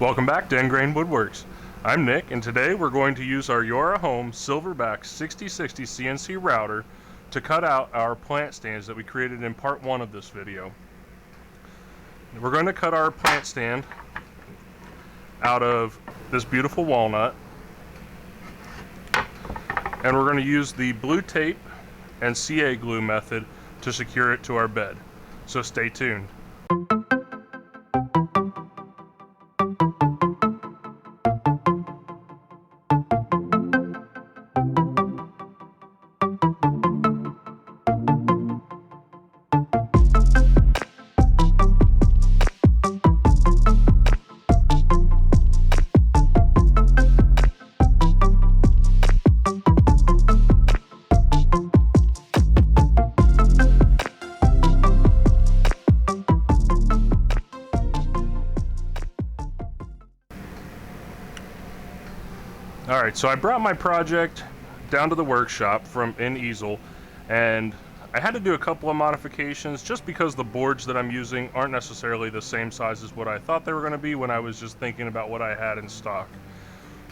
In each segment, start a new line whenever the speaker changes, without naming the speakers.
Welcome back to Engrain Woodworks. I'm Nick, and today we're going to use our Yora Home Silverback 6060 CNC router to cut out our plant stands that we created in part 1 of this video. We're going to cut our plant stand out of this beautiful walnut, and we're going to use the blue tape and CA glue method to secure it to our bed. So stay tuned. Alright, so I brought my project down to the workshop in easel, and I had to do a couple of modifications just because the boards that I'm using aren't necessarily the same size as what I thought they were going to be when I was just thinking about what I had in stock.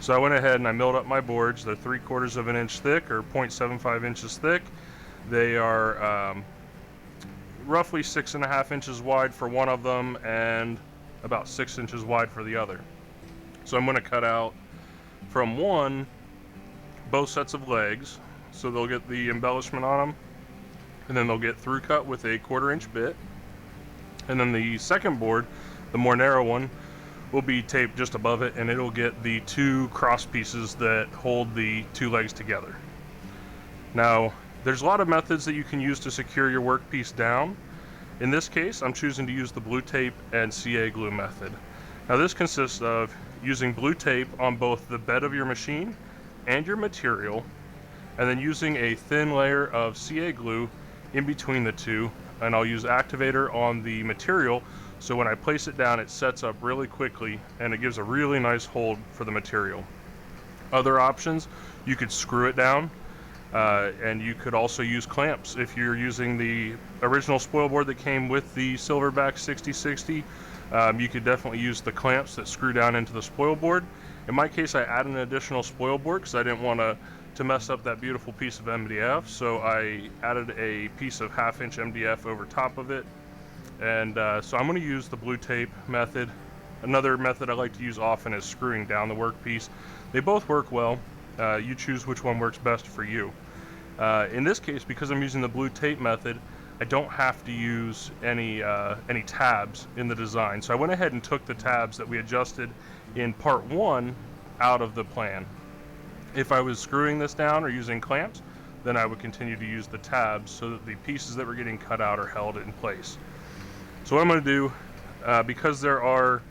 So I went ahead and I milled up my boards. They're 3/4 of an inch thick, or 0.75 inches thick. They are roughly 6.5 inches wide for one of them and about 6 inches wide for the other. So I'm going to cut out from one both sets of legs, so they'll get the embellishment on them, and then they'll get through cut with a 1/4 inch bit, and then the second board, the more narrow one, will be taped just above it, and it'll get the two cross pieces that hold the two legs together. Now there's a lot of methods that you can use to secure your workpiece down. In this case, I'm choosing to use the blue tape and CA glue method. Now this consists of using blue tape on both the bed of your machine and your material, and then using a thin layer of CA glue in between the two, and I'll use activator on the material so when I place it down it sets up really quickly and it gives a really nice hold for the material. Other options, you could screw it down, and you could also use clamps. If you're using the original spoil board that came with the Silverback 6060, you could definitely use the clamps that screw down into the spoil board. In my case, I added an additional spoil board because I didn't want to mess up that beautiful piece of MDF, so I added a piece of 1/2 inch MDF over top of it. And so I'm going to use the blue tape method. Another method I like to use often is screwing down the workpiece. They both work well. You choose which one works best for you. In this case, because I'm using the blue tape method, I don't have to use any tabs in the design. So I went ahead and took the tabs that we adjusted in part 1 out of the plan. If I was screwing this down or using clamps, then I would continue to use the tabs so that the pieces that were getting cut out are held in place. So what I'm going to do, because there are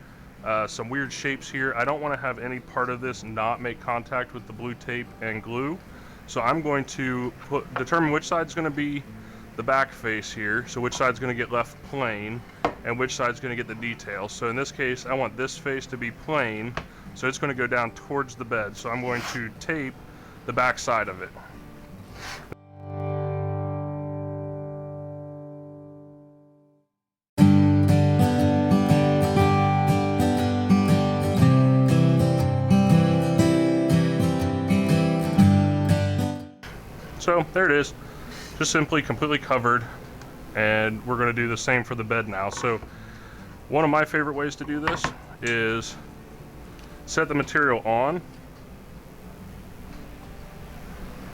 some weird shapes here, I don't want to have any part of this not make contact with the blue tape and glue. So I'm going to determine which side is going to be the back face here, so which side's going to get left plain and which side's going to get the details. So in this case, I want this face to be plain, so it's going to go down towards the bed. So I'm going to tape the back side of it. So there it is, just simply completely covered, and we're going to do the same for the bed now. So one of my favorite ways to do this is set the material on.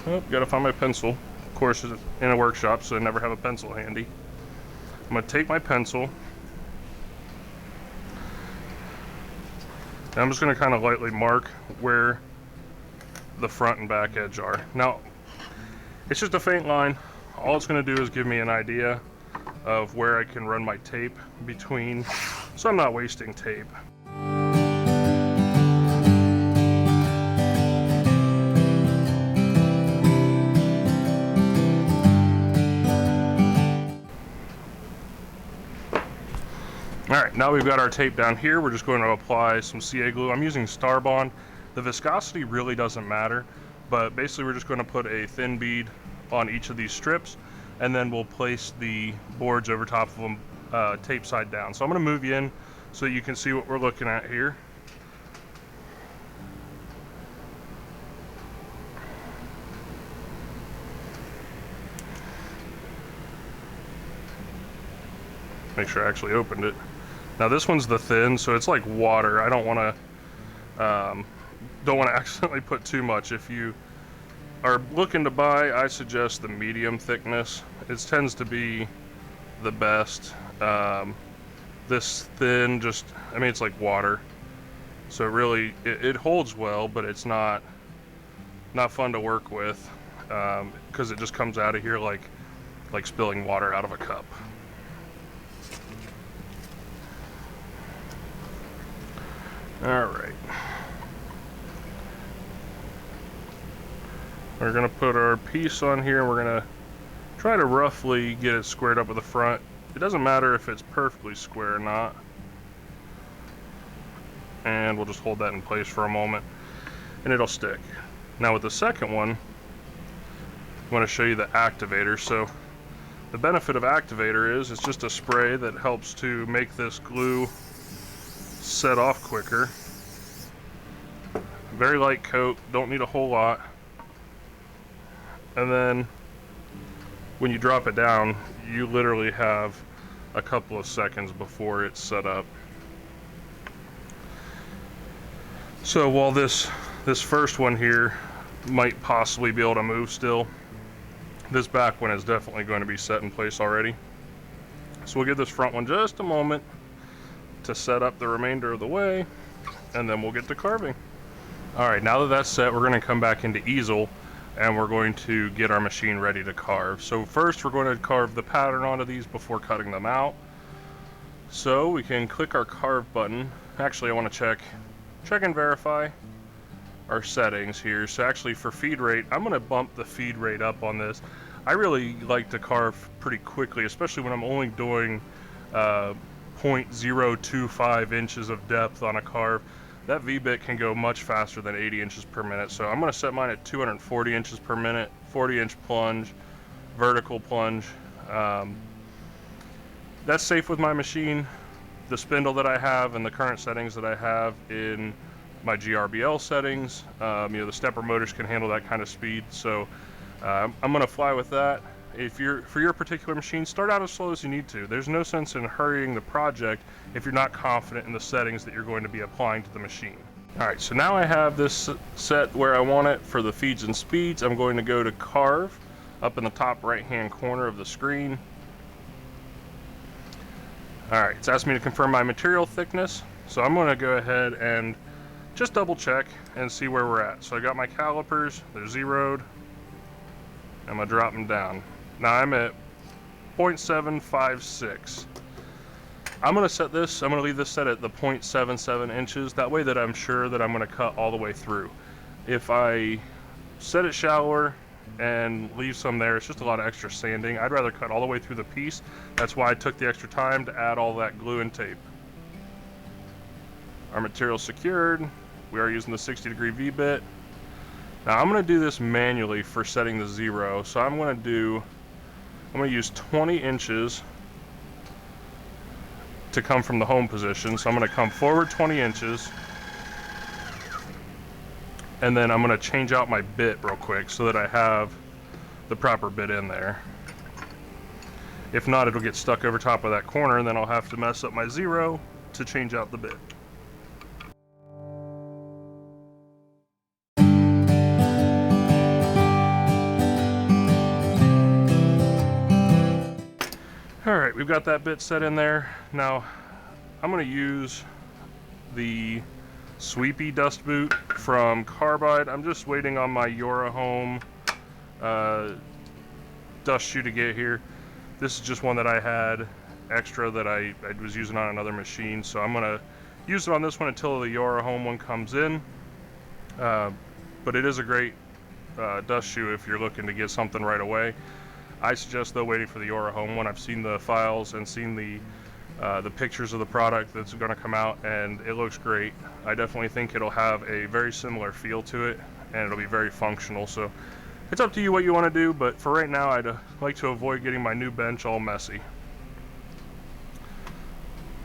Oh, gotta find my pencil. Of course, it's in a workshop, so I never have a pencil handy. I'm going to take my pencil, and I'm just going to kind of lightly mark where the front and back edge are. Now, it's just a faint line. All it's going to do is give me an idea of where I can run my tape between, so I'm not wasting tape. Alright, now we've got our tape down here. We're just going to apply some CA glue. I'm using Star Bond. The viscosity really doesn't matter, but basically we're just going to put a thin bead on each of these strips, and then we'll place the boards over top of them tape side down. So I'm going to move you in so you can see what we're looking at here. Make sure I actually opened it. Now this one's the thin, so it's like water. I don't want to accidentally put too much. If you are looking to buy, I suggest the medium thickness. It tends to be the best. This thin, just, I mean, it's like water. So really, it holds well, but it's not fun to work with, because it just comes out of here like spilling water out of a cup. All right. We're gonna put our piece on here, and we're gonna try to roughly get it squared up with the front. It doesn't matter if it's perfectly square or not. And we'll just hold that in place for a moment, and it'll stick. Now with the second one, I want to show you the activator. So the benefit of activator is it's just a spray that helps to make this glue set off quicker. Very light coat, don't need a whole lot. And then when you drop it down, you literally have a couple of seconds before it's set up. So while this first one here might possibly be able to move still, this back one is definitely going to be set in place already. So we'll give this front one just a moment to set up the remainder of the way, and then we'll get to carving. All right, now that that's set, we're going to come back into easel, and we're going to get our machine ready to carve. So first we're going to carve the pattern onto these before cutting them out. So we can click our carve button. Actually, I want to check and verify our settings here. So actually for feed rate, I'm going to bump the feed rate up on this. I really like to carve pretty quickly, especially when I'm only doing 0.025 inches of depth on a carve. That V-bit can go much faster than 80 inches per minute. So I'm going to set mine at 240 inches per minute, 40-inch plunge, vertical plunge. That's safe with my machine. The spindle that I have and the current settings that I have in my GRBL settings, the stepper motors can handle that kind of speed. So I'm going to fly with that. For your particular machine, start out as slow as you need to. There's no sense in hurrying the project if you're not confident in the settings that you're going to be applying to the machine. All right, so now I have this set where I want it for the feeds and speeds. I'm going to go to carve up in the top right-hand corner of the screen. All right, it's asked me to confirm my material thickness. So I'm going to go ahead and just double check and see where we're at. So I got my calipers, they're zeroed. I'm going to drop them down. Now I'm at 0.756. I'm going to set this, I'm going to leave this set at the 0.77 inches. That way that I'm sure that I'm going to cut all the way through. If I set it shallower and leave some there, it's just a lot of extra sanding. I'd rather cut all the way through the piece. That's why I took the extra time to add all that glue and tape. Our material secured. We are using the 60-degree V-bit. Now I'm going to do this manually for setting the zero. So I'm going to use 20 inches to come from the home position. So I'm going to come forward 20 inches. And then I'm going to change out my bit real quick so that I have the proper bit in there. If not, it'll get stuck over top of that corner, and then I'll have to mess up my zero to change out the bit. Alright, we've got that bit set in there. Now, I'm going to use the Sweepy dust boot from Carbide. I'm just waiting on my Home dust shoe to get here. This is just one that I had extra that I was using on another machine, so I'm going to use it on this one until the Home one comes in. But it is a great dust shoe if you're looking to get something right away. I suggest though waiting for the Home one. I've seen the files and seen the pictures of the product that's going to come out, and it looks great. I definitely think it'll have a very similar feel to it, and it'll be very functional. So it's up to you what you want to do, but for right now I'd like to avoid getting my new bench all messy.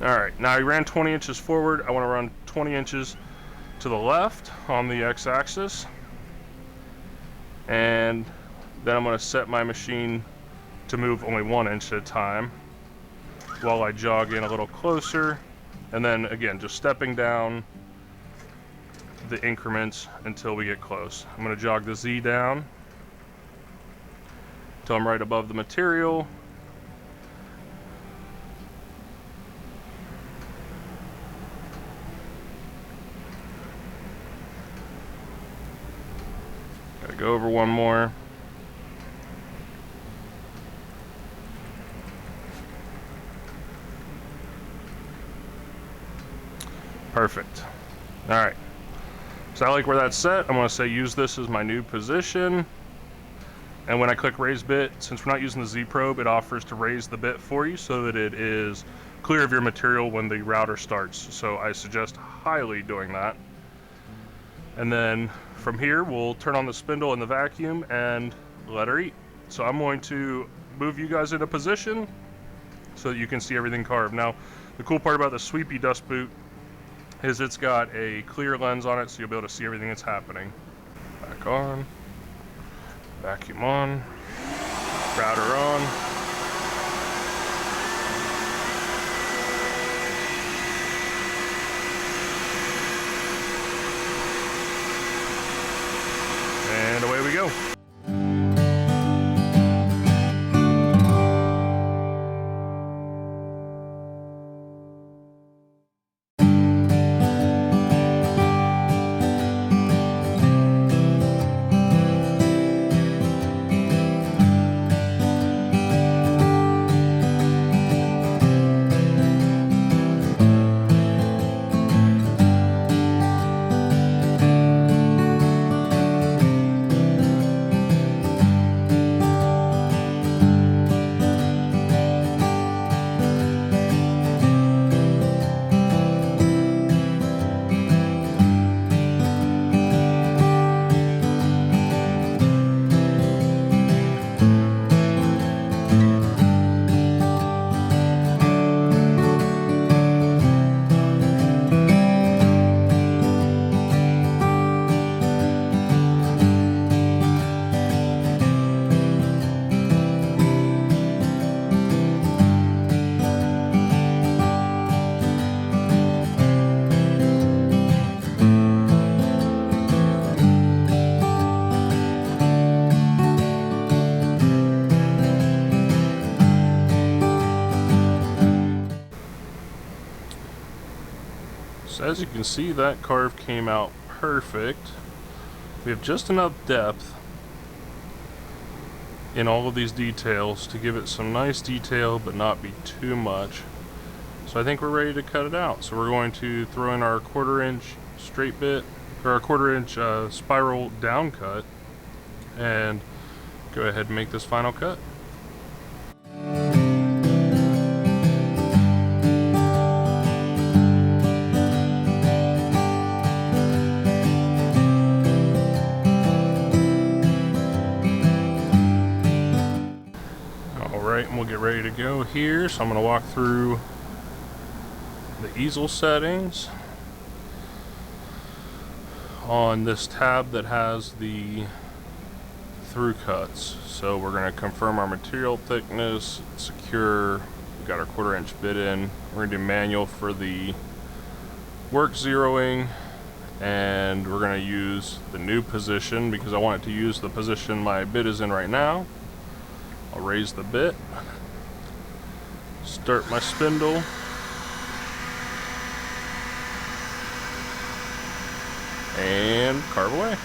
Alright, now I ran 20 inches forward. I want to run 20 inches to the left on the x-axis, and then I'm going to set my machine to move only 1 inch at a time. while I jog in a little closer, and then again just stepping down the increments until we get close. I'm going to jog the Z down until I'm right above the material. Gotta go over one more. Perfect. All right. So I like where that's set. I'm going to say use this as my new position. And when I click raise bit, since we're not using the Z probe, it offers to raise the bit for you so that it is clear of your material when the router starts. So I suggest highly doing that. And then from here, we'll turn on the spindle and the vacuum and let her eat. So I'm going to move you guys into position so that you can see everything carved. Now, the cool part about the Sweepy Dust Boot is it's got a clear lens on it, so you'll be able to see everything that's happening. Back on, vacuum on, router on. And away we go. So as you can see, that carve came out perfect. We have just enough depth in all of these details to give it some nice detail but not be too much. So I think we're ready to cut it out. So we're going to throw in our 1/4 inch straight bit, or our 1/4 inch spiral down cut, and go ahead and make this final cut. And we'll get ready to go here. So I'm going to walk through the easel settings on this tab that has the through cuts. So we're going to confirm our material thickness, secure, we got our 1/4 inch bit in. We're going to do manual for the work zeroing, and we're going to use the new position because I want it to use the position my bit is in right now. I'll raise the bit, start my spindle, and carve away.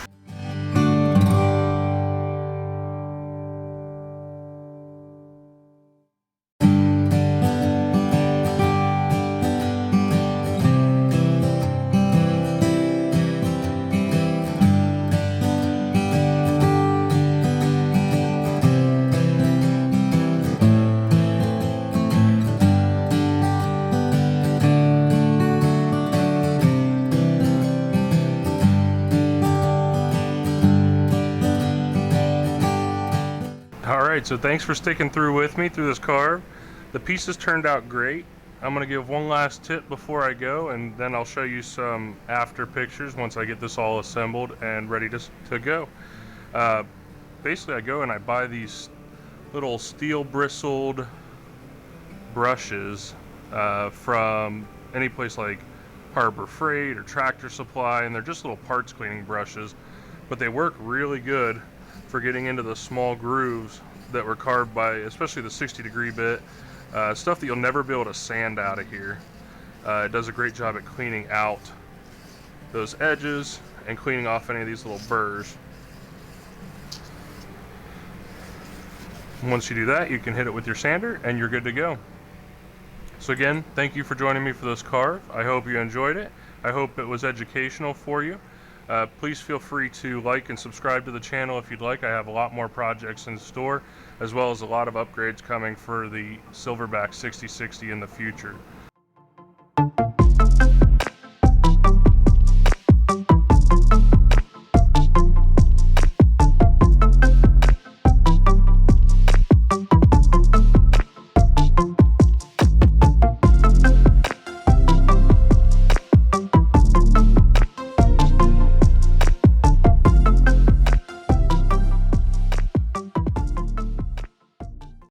Alright, so thanks for sticking through with me through this carve. The pieces turned out great. I'm going to give one last tip before I go, and then I'll show you some after pictures once I get this all assembled and ready to go. Basically, I go and I buy these little steel bristled brushes from any place like Harbor Freight or Tractor Supply, and they're just little parts cleaning brushes, but they work really good for getting into the small grooves that were carved by, especially the 60-degree bit, stuff that you'll never be able to sand out of here. It does a great job at cleaning out those edges and cleaning off any of these little burrs. Once you do that, you can hit it with your sander and you're good to go. So again, thank you for joining me for this carve. I hope you enjoyed it. I hope it was educational for you. Please feel free to like and subscribe to the channel if you'd like. I have a lot more projects in store, as well as a lot of upgrades coming for the Silverback 6060 in the future.